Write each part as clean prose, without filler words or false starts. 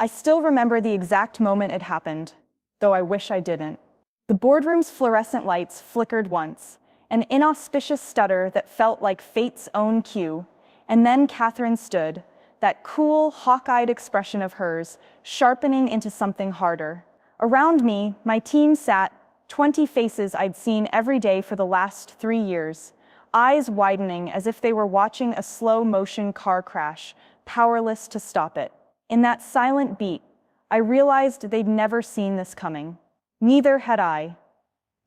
I still remember the exact moment it happened, though I wish I didn't. The boardroom's fluorescent lights flickered once, an inauspicious stutter that felt like fate's own cue, and then Catherine stood, that cool, hawk-eyed expression of hers, sharpening into something harder. Around me, my team sat, 20 faces I'd seen every day for the last 3 years, eyes widening as if they were watching a slow-motion car crash, powerless to stop it. In that silent beat, I realized they'd never seen this coming. Neither had I.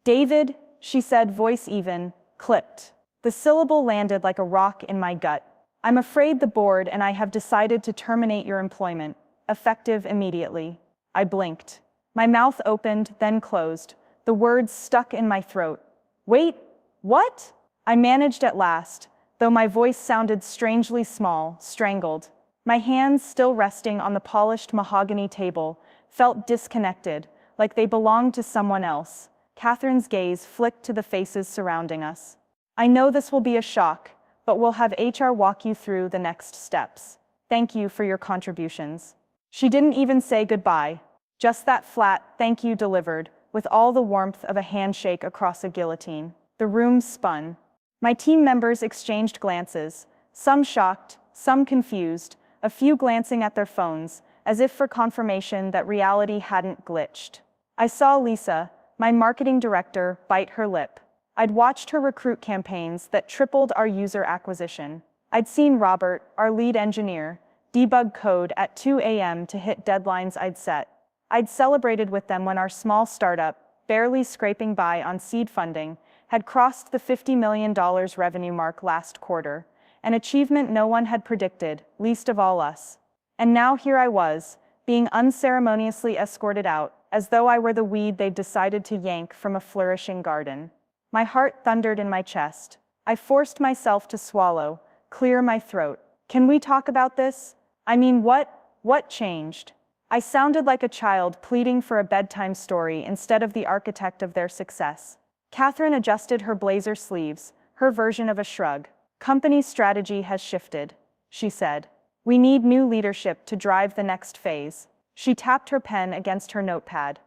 "David," she said, voice even, clipped. The syllable landed like a rock in my gut. "I'm afraid the board and I have decided to terminate your employment, effective immediately." I blinked. My mouth opened, then closed. The words stuck in my throat. "Wait, what?" I managed at last, though my voice sounded strangely small, strangled. My hands, still resting on the polished mahogany table, felt disconnected, like they belonged to someone else. Catherine's gaze flicked to the faces surrounding us. "I know this will be a shock, but we'll have HR walk you through the next steps. Thank you for your contributions." She didn't even say goodbye, just that flat thank you delivered, with all the warmth of a handshake across a guillotine. The room spun. My team members exchanged glances, some shocked, some confused, a few glancing at their phones, as if for confirmation that reality hadn't glitched. I saw Lisa, my marketing director, bite her lip. I'd watched her recruit campaigns that tripled our user acquisition. I'd seen Robert, our lead engineer, debug code at 2 a.m. to hit deadlines I'd set. I'd celebrated with them when our small startup, barely scraping by on seed funding, had crossed the $50 million revenue mark last quarter, an achievement no one had predicted, least of all us. And now here I was, being unceremoniously escorted out, as though I were the weed they'd decided to yank from a flourishing garden. My heart thundered in my chest. I forced myself to swallow, clear my throat. "Can we talk about this? I mean, what changed?" I sounded like a child pleading for a bedtime story instead of the architect of their success. Catherine adjusted her blazer sleeves, her version of a shrug. "Company strategy has shifted," she said. "We need new leadership to drive the next phase." She tapped her pen against her notepad.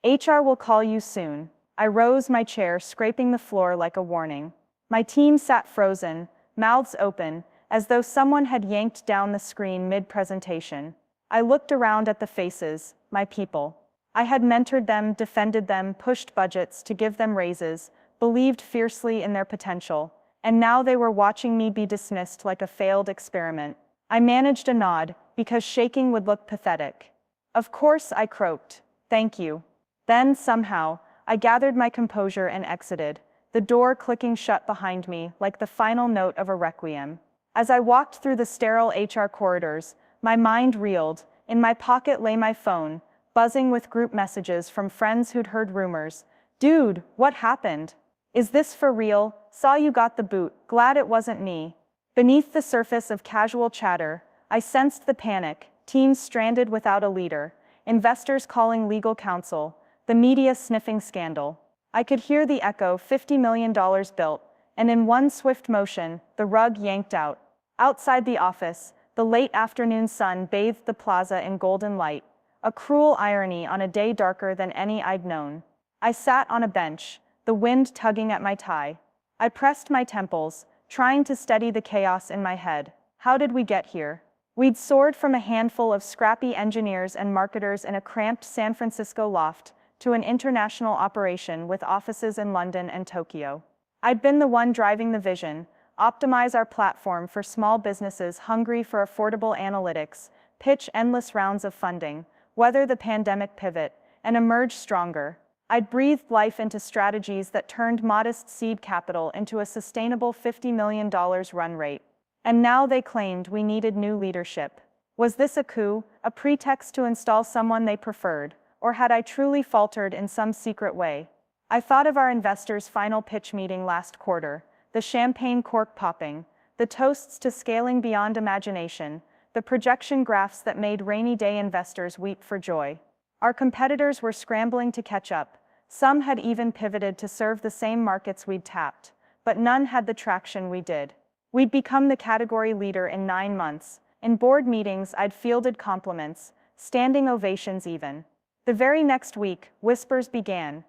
"HR will call you soon." I rose, my chair scraping the floor like a warning. My team sat frozen, mouths open, as though someone had yanked down the screen mid-presentation. I looked around at the faces, my people. I had mentored them, defended them, pushed budgets to give them raises, believed fiercely in their potential, and now they were watching me be dismissed like a failed experiment. I managed a nod, because shaking would look pathetic. "Of course," I croaked. "Thank you." Then, somehow, I gathered my composure and exited, the door clicking shut behind me like the final note of a requiem. As I walked through the sterile HR corridors, my mind reeled. In my pocket lay my phone, buzzing with group messages from friends who'd heard rumors. "Dude, what happened? Is this for real? Saw you got the boot, glad it wasn't me." Beneath the surface of casual chatter, I sensed the panic, teams stranded without a leader, investors calling legal counsel, the media sniffing scandal. I could hear the echo, $50 million built, and in one swift motion, the rug yanked out. Outside the office, the late afternoon sun bathed the plaza in golden light, a cruel irony on a day darker than any I'd known. I sat on a bench, the wind tugging at my tie. I pressed my temples, trying to steady the chaos in my head. How did we get here? We'd soared from a handful of scrappy engineers and marketers in a cramped San Francisco loft to an international operation with offices in London and Tokyo. I'd been the one driving the vision: optimize our platform for small businesses hungry for affordable analytics, pitch endless rounds of funding, weather the pandemic pivot, and emerge stronger. I'd breathed life into strategies that turned modest seed capital into a sustainable $50 million run rate. And now they claimed we needed new leadership. Was this a coup, a pretext to install someone they preferred, or had I truly faltered in some secret way? I thought of our investors' final pitch meeting last quarter, the champagne cork popping, the toasts to scaling beyond imagination, the projection graphs that made rainy day investors weep for joy. Our competitors were scrambling to catch up. Some had even pivoted to serve the same markets we'd tapped, but none had the traction we did. We'd become the category leader in 9 months. In board meetings, I'd fielded compliments, standing ovations even. The very next week, whispers began.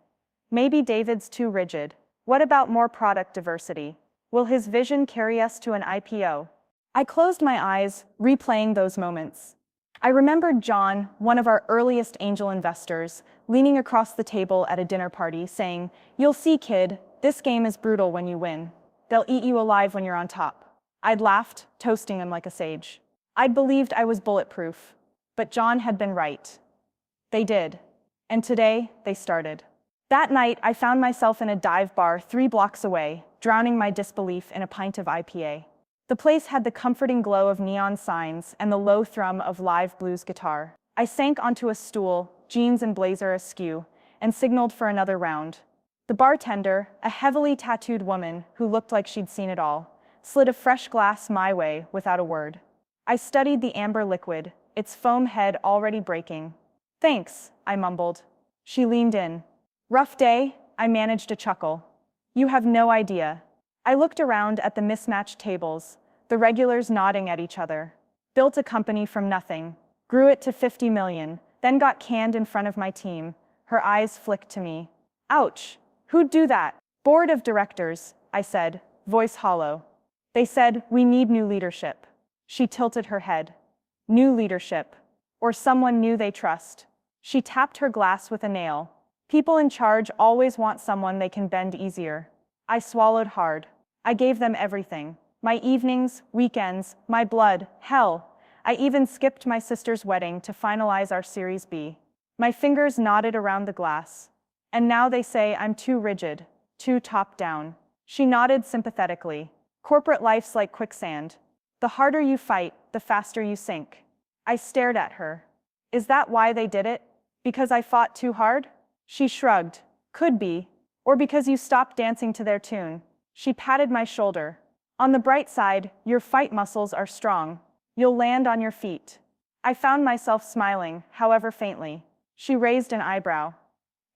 Maybe David's too rigid. What about more product diversity? Will his vision carry us to an IPO? I closed my eyes, replaying those moments. I remembered John, one of our earliest angel investors, leaning across the table at a dinner party, saying, "You'll see, kid, this game is brutal when you win. They'll eat you alive when you're on top." I'd laughed, toasting him like a sage. I'd believed I was bulletproof. But John had been right. They did. And today, they started. That night, I found myself in a dive bar 3 blocks away, drowning my disbelief in a pint of IPA. The place had the comforting glow of neon signs and the low thrum of live blues guitar. I sank onto a stool, jeans and blazer askew, and signaled for another round. The bartender, a heavily tattooed woman who looked like she'd seen it all, slid a fresh glass my way without a word. I studied the amber liquid, its foam head already breaking. "Thanks," I mumbled. She leaned in. "Rough day?" I managed a chuckle. "You have no idea." I looked around at the mismatched tables, the regulars nodding at each other. Built a company from nothing, grew it to 50 million, then got canned in front of my team. Her eyes flicked to me. "Ouch, who'd do that?" "Board of directors," I said, voice hollow. "They said, we need new leadership." She tilted her head. "New leadership. Or someone new they trust." She tapped her glass with a nail. "People in charge always want someone they can bend easier." I swallowed hard. I gave them everything. My evenings, weekends, my blood, hell. I even skipped my sister's wedding to finalize our Series B. My fingers knotted around the glass. And now they say I'm too rigid, too top-down. She nodded sympathetically. "Corporate life's like quicksand. The harder you fight, the faster you sink." I stared at her. "Is that why they did it? Because I fought too hard?" She shrugged. "Could be. Or because you stopped dancing to their tune." She patted my shoulder. "On the bright side, your fight muscles are strong. You'll land on your feet." I found myself smiling, however faintly. She raised an eyebrow.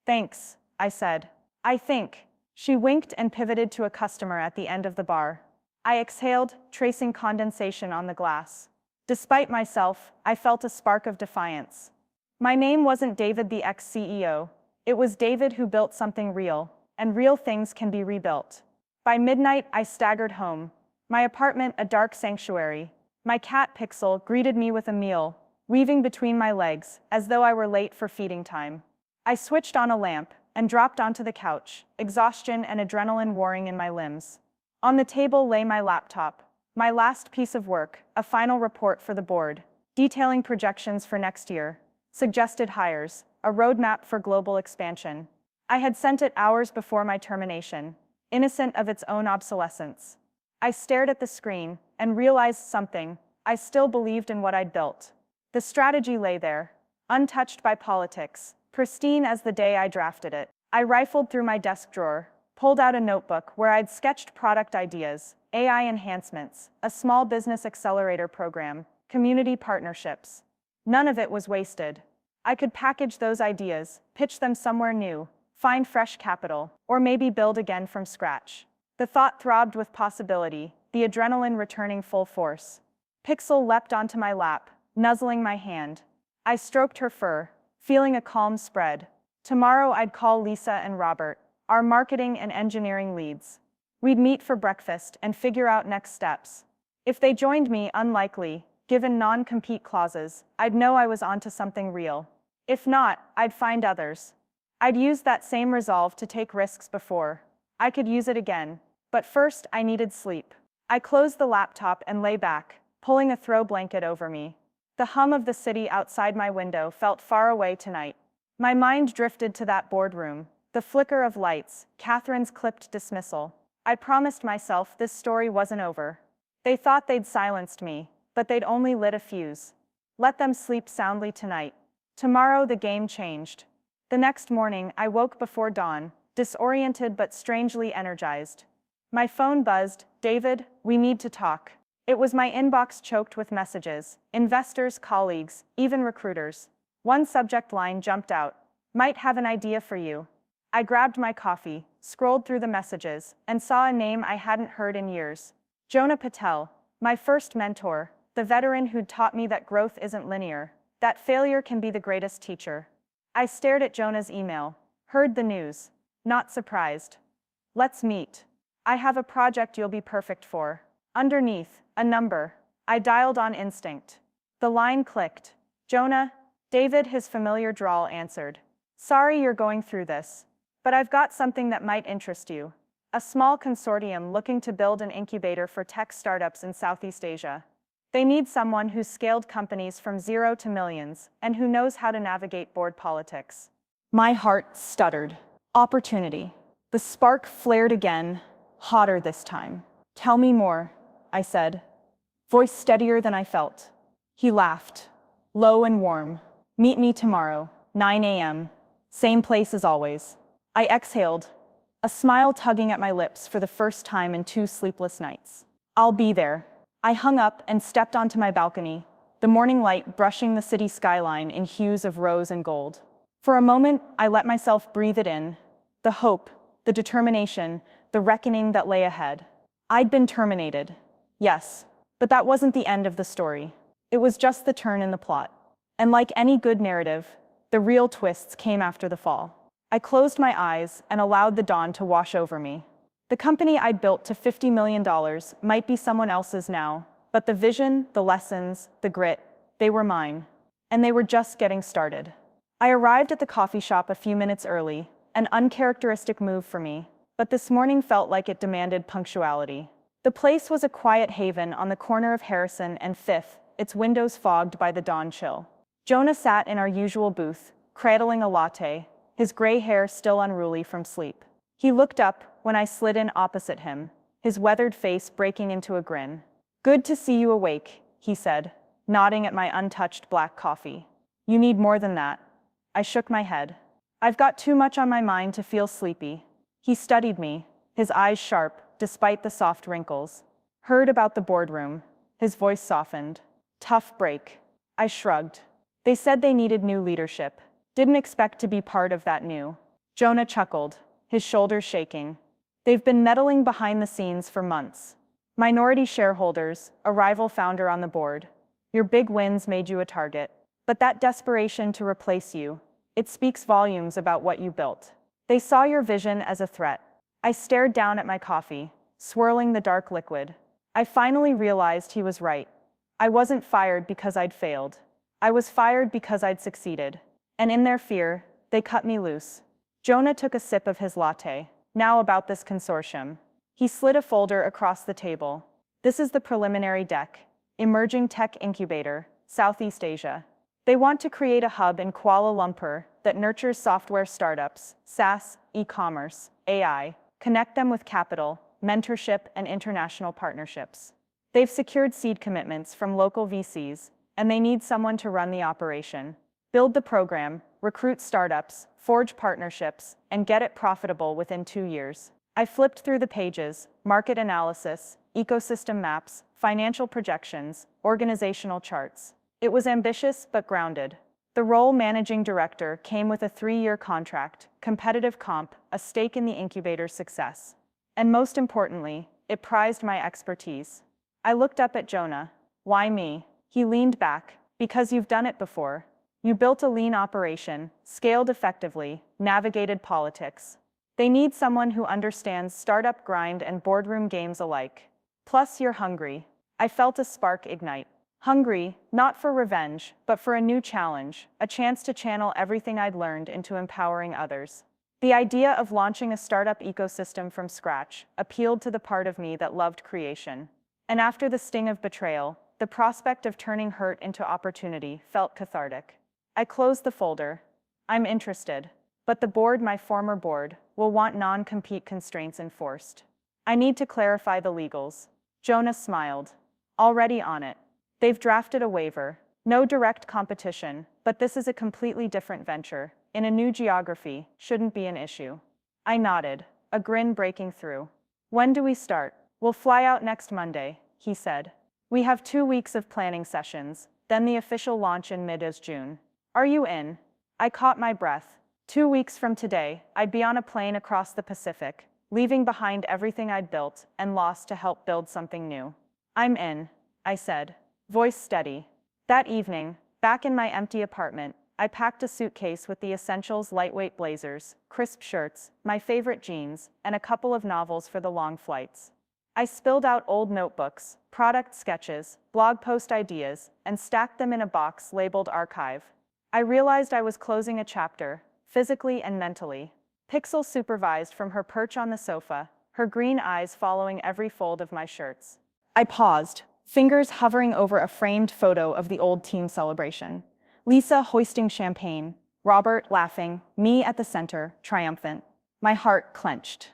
"Thanks," I said. "I think." She winked and pivoted to a customer at the end of the bar. I exhaled, tracing condensation on the glass. Despite myself, I felt a spark of defiance. My name wasn't David the ex-CEO. It was David who built something real, and real things can be rebuilt. By midnight, I staggered home. My apartment a dark sanctuary. My cat Pixel greeted me with a meal, weaving between my legs, as though I were late for feeding time. I switched on a lamp and dropped onto the couch, exhaustion and adrenaline warring in my limbs. On the table lay my laptop, my last piece of work, a final report for the board, detailing projections for next year, suggested hires, a roadmap for global expansion. I had sent it hours before my termination, innocent of its own obsolescence. I stared at the screen and realized something. I still believed in what I'd built. The strategy lay there, untouched by politics, pristine as the day I drafted it. I rifled through my desk drawer, pulled out a notebook where I'd sketched product ideas, AI enhancements, a small business accelerator program, community partnerships. None of it was wasted. I could package those ideas, pitch them somewhere new, find fresh capital, or maybe build again from scratch. The thought throbbed with possibility, the adrenaline returning full force. Pixel leapt onto my lap, nuzzling my hand. I stroked her fur, feeling a calm spread. Tomorrow I'd call Lisa and Robert, our marketing and engineering leads. We'd meet for breakfast and figure out next steps. If they joined me, unlikely, given non-compete clauses, I'd know I was onto something real. If not, I'd find others. I'd used that same resolve to take risks before. I could use it again. But first, I needed sleep. I closed the laptop and lay back, pulling a throw blanket over me. The hum of the city outside my window felt far away tonight. My mind drifted to that boardroom, the flicker of lights, Catherine's clipped dismissal. I promised myself this story wasn't over. They thought they'd silenced me, but they'd only lit a fuse. Let them sleep soundly tonight. Tomorrow the game changed. The next morning, I woke before dawn, disoriented but strangely energized. My phone buzzed. "David, we need to talk." It was my inbox choked with messages, investors, colleagues, even recruiters. One subject line jumped out. "Might have an idea for you." I grabbed my coffee, scrolled through the messages, and saw a name I hadn't heard in years. Jonah Patel, my first mentor, the veteran who'd taught me that growth isn't linear. That failure can be the greatest teacher. I stared at Jonah's email, heard the news. Not surprised. Let's meet. I have a project you'll be perfect for. Underneath, a number. I dialed on instinct. The line clicked. Jonah, David, his familiar drawl answered. Sorry you're going through this, but I've got something that might interest you. A small consortium looking to build an incubator for tech startups in Southeast Asia. They need someone who's scaled companies from zero to millions and who knows how to navigate board politics. My heart stuttered. Opportunity. The spark flared again, hotter this time. Tell me more, I said, voice steadier than I felt. He laughed, low and warm. Meet me tomorrow, 9 a.m., same place as always. I exhaled, a smile tugging at my lips for the first time in 2 sleepless nights. I'll be there. I hung up and stepped onto my balcony, the morning light brushing the city skyline in hues of rose and gold. For a moment, I let myself breathe it in, the hope, the determination, the reckoning that lay ahead. I'd been terminated, yes, but that wasn't the end of the story. It was just the turn in the plot. And like any good narrative, the real twists came after the fall. I closed my eyes and allowed the dawn to wash over me. The company I'd built to $50 million might be someone else's now, but the vision, the lessons, the grit, they were mine. And they were just getting started. I arrived at the coffee shop a few minutes early, an uncharacteristic move for me, but this morning felt like it demanded punctuality. The place was a quiet haven on the corner of Harrison and Fifth, its windows fogged by the dawn chill. Jonah sat in our usual booth, cradling a latte, his gray hair still unruly from sleep. He looked up when I slid in opposite him, his weathered face breaking into a grin. Good to see you awake, he said, nodding at my untouched black coffee. You need more than that. I shook my head. I've got too much on my mind to feel sleepy. He studied me, his eyes sharp, despite the soft wrinkles. Heard about the boardroom. His voice softened. Tough break. I shrugged. They said they needed new leadership. Didn't expect to be part of that new. Jonah chuckled, his shoulders shaking. They've been meddling behind the scenes for months. Minority shareholders, a rival founder on the board. Your big wins made you a target. But that desperation to replace you, it speaks volumes about what you built. They saw your vision as a threat. I stared down at my coffee, swirling the dark liquid. I finally realized he was right. I wasn't fired because I'd failed. I was fired because I'd succeeded. And in their fear, they cut me loose. Jonah took a sip of his latte. Now about this consortium. He slid a folder across the table. This is the preliminary deck. Emerging Tech Incubator, Southeast Asia. They want to create a hub in Kuala Lumpur that nurtures software startups, SaaS, e-commerce, AI, connect them with capital, mentorship, and international partnerships. They've secured seed commitments from local VCs, and they need someone to run the operation. Build the program, recruit startups, forge partnerships, and get it profitable within 2 years. I flipped through the pages, market analysis, ecosystem maps, financial projections, organizational charts. It was ambitious but grounded. The role managing director came with a 3-year contract, competitive comp, a stake in the incubator's success. And most importantly, it prized my expertise. I looked up at Jonah. Why me? He leaned back. Because you've done it before. You built a lean operation, scaled effectively, navigated politics. They need someone who understands startup grind and boardroom games alike. Plus, you're hungry. I felt a spark ignite. Hungry, not for revenge, but for a new challenge, a chance to channel everything I'd learned into empowering others. The idea of launching a startup ecosystem from scratch appealed to the part of me that loved creation. And after the sting of betrayal, the prospect of turning hurt into opportunity felt cathartic. I closed the folder. I'm interested, but the board, my former board, will want non-compete constraints enforced. I need to clarify the legals. Jonah smiled. Already on it. They've drafted a waiver. No direct competition, but this is a completely different venture. In a new geography, shouldn't be an issue. I nodded, a grin breaking through. When do we start? We'll fly out next Monday, he said. We have 2 weeks of planning sessions, then the official launch in mid-June. Are you in? I caught my breath. 2 weeks from today, I'd be on a plane across the Pacific, leaving behind everything I'd built and lost to help build something new. I'm in, I said, voice steady. That evening, Back in my empty apartment, I packed a suitcase with the essentials: lightweight blazers, crisp shirts, my favorite jeans, and a couple of novels for the long flights. I spilled out old notebooks, product sketches, blog post ideas, and stacked them in a box labeled Archive. I realized I was closing a chapter, physically and mentally. Pixel supervised from her perch on the sofa, her green eyes following every fold of my shirts. I paused, fingers hovering over a framed photo of the old team celebration. Lisa hoisting champagne, Robert laughing, me at the center, triumphant. My heart clenched.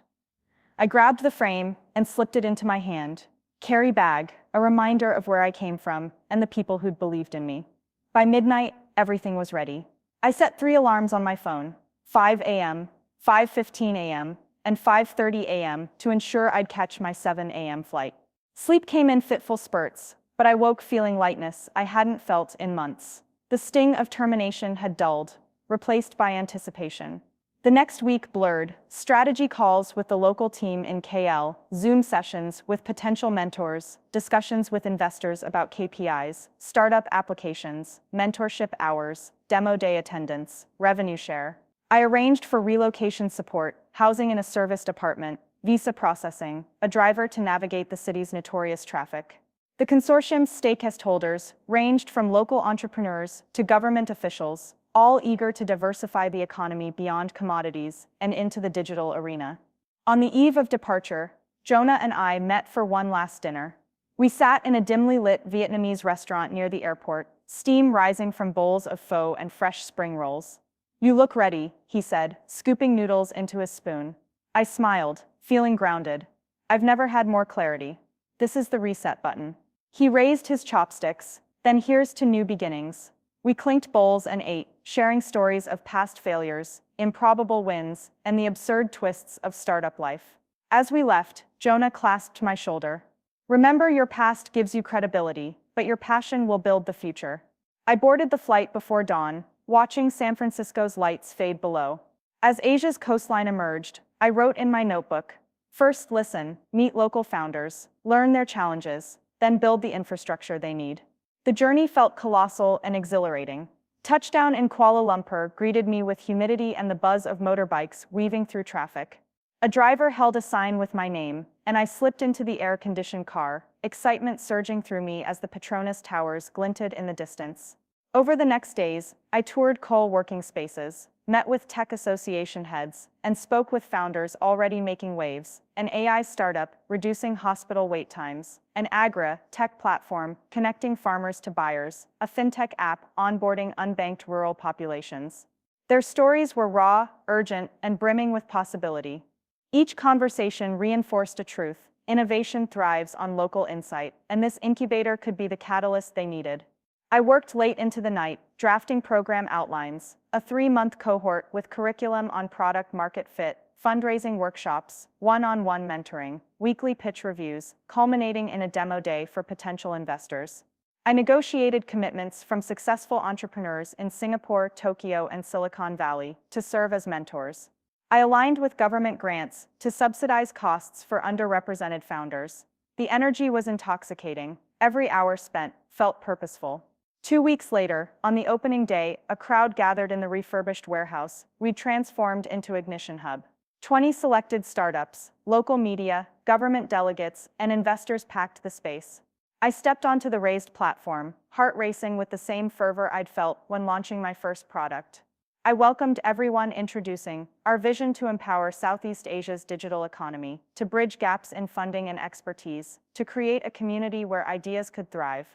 I grabbed the frame and slipped it into my hand. Carry bag, a reminder of where I came from and the people who'd believed in me. By midnight, everything was ready. I set 3 alarms on my phone: 5 a.m., 5:15 a.m., and 5:30 a.m. to ensure I'd catch my 7 a.m. flight. Sleep came in fitful spurts, but I woke feeling lightness I hadn't felt in months. The sting of termination had dulled, replaced by anticipation. The next week blurred: strategy calls with the local team in KL, Zoom sessions with potential mentors, discussions with investors about KPIs, startup applications, mentorship hours, demo day attendance, revenue share. I arranged for relocation support, housing in a serviced apartment, visa processing, a driver to navigate the city's notorious traffic. The consortium's stake holders ranged from local entrepreneurs to government officials, all eager to diversify the economy beyond commodities and into the digital arena. On the eve of departure, Jonah and I met for one last dinner. We sat in a dimly lit Vietnamese restaurant near the airport, steam rising from bowls of pho and fresh spring rolls. "You look ready," he said, scooping noodles into his spoon. I smiled, feeling grounded. I've never had more clarity. This is the reset button. He raised his chopsticks. Then here's to new beginnings. We clinked bowls and ate, sharing stories of past failures, improbable wins, and the absurd twists of startup life. As we left, Jonah clasped my shoulder. "Remember, your past gives you credibility, but your passion will build the future." I boarded the flight before dawn, watching San Francisco's lights fade below. As Asia's coastline emerged, I wrote in my notebook: first listen, meet local founders, learn their challenges, then build the infrastructure they need. The journey felt colossal and exhilarating. Touchdown in Kuala Lumpur greeted me with humidity and the buzz of motorbikes weaving through traffic. A driver held a sign with my name, and I slipped into the air-conditioned car, excitement surging through me as the Petronas Towers glinted in the distance. Over the next days, I toured co-working spaces, met with tech association heads, and spoke with founders already making waves: an AI startup reducing hospital wait times, an agri-tech platform connecting farmers to buyers, a fintech app onboarding unbanked rural populations. Their stories were raw, urgent, and brimming with possibility. Each conversation reinforced a truth: innovation thrives on local insight, and this incubator could be the catalyst they needed. I worked late into the night, drafting program outlines, a 3-month cohort with curriculum on product market fit, fundraising workshops, one-on-one mentoring, weekly pitch reviews, culminating in a demo day for potential investors. I negotiated commitments from successful entrepreneurs in Singapore, Tokyo, and Silicon Valley to serve as mentors. I aligned with government grants to subsidize costs for underrepresented founders. The energy was intoxicating. Every hour spent felt purposeful. 2 weeks later, on the opening day, a crowd gathered in the refurbished warehouse we'd transformed into Ignition Hub. 20 selected startups, local media, government delegates, and investors packed the space. I stepped onto the raised platform, heart racing with the same fervor I'd felt when launching my first product. I welcomed everyone, introducing our vision to empower Southeast Asia's digital economy, to bridge gaps in funding and expertise, to create a community where ideas could thrive.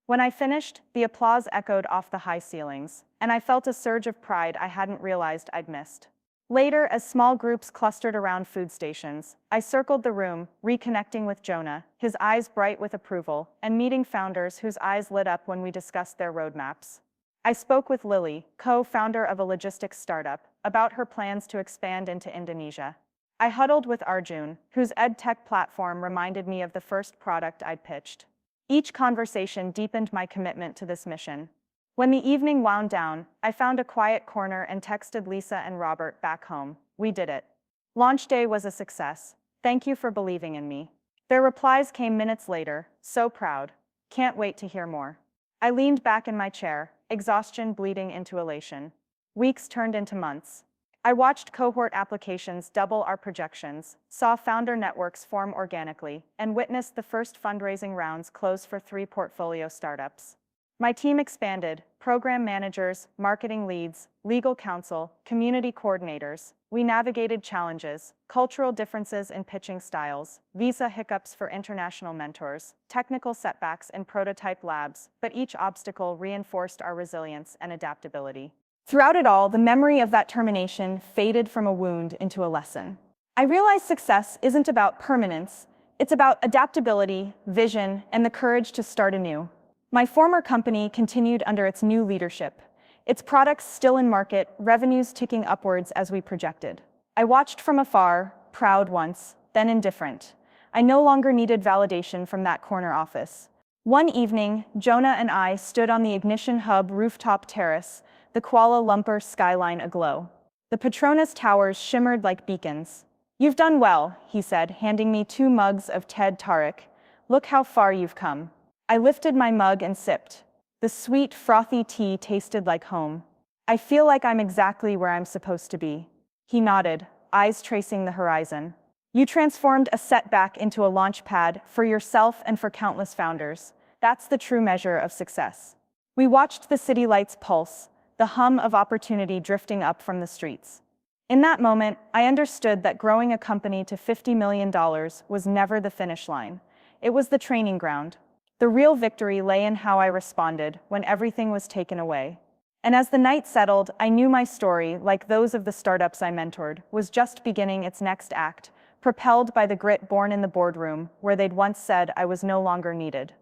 When I finished, the applause echoed off the high ceilings, and I felt a surge of pride I hadn't realized I'd missed. Later, as small groups clustered around food stations, I circled the room, reconnecting with Jonah, his eyes bright with approval, and meeting founders whose eyes lit up when we discussed their roadmaps. I spoke with Lily, co-founder of a logistics startup, about her plans to expand into Indonesia. I huddled with Arjun, whose edtech platform reminded me of the first product I'd pitched. Each conversation deepened my commitment to this mission. When the evening wound down, I found a quiet corner and texted Lisa and Robert back home. We did it. Launch day was a success. Thank you for believing in me. Their replies came minutes later. So proud. Can't wait to hear more. I leaned back in my chair, exhaustion bleeding into elation. Weeks turned into months. I watched cohort applications double our projections, saw founder networks form organically, and witnessed the first fundraising rounds close for 3 portfolio startups. My team expanded: program managers, marketing leads, legal counsel, community coordinators. We navigated challenges, cultural differences in pitching styles, visa hiccups for international mentors, technical setbacks in prototype labs, but each obstacle reinforced our resilience and adaptability. Throughout it all, the memory of that termination faded from a wound into a lesson. I realized success isn't about permanence, it's about adaptability, vision, and the courage to start anew. My former company continued under its new leadership, its products still in market, revenues ticking upwards as we projected. I watched from afar, proud once, then indifferent. I no longer needed validation from that corner office. One evening, Jonah and I stood on the Ignition Hub rooftop terrace, the Kuala Lumpur skyline aglow. The Petronas towers shimmered like beacons. "You've done well," he said, handing me 2 mugs of Ted Tariq. "Look how far you've come." I lifted my mug and sipped. The sweet, frothy tea tasted like home. "I feel like I'm exactly where I'm supposed to be." He nodded, eyes tracing the horizon. "You transformed a setback into a launch pad for yourself and for countless founders. That's the true measure of success." We watched the city lights pulse, the hum of opportunity drifting up from the streets. In that moment, I understood that growing a company to $50 million was never the finish line. It was the training ground. The real victory lay in how I responded when everything was taken away. And as the night settled, I knew my story, like those of the startups I mentored, was just beginning its next act, propelled by the grit born in the boardroom, where they'd once said I was no longer needed.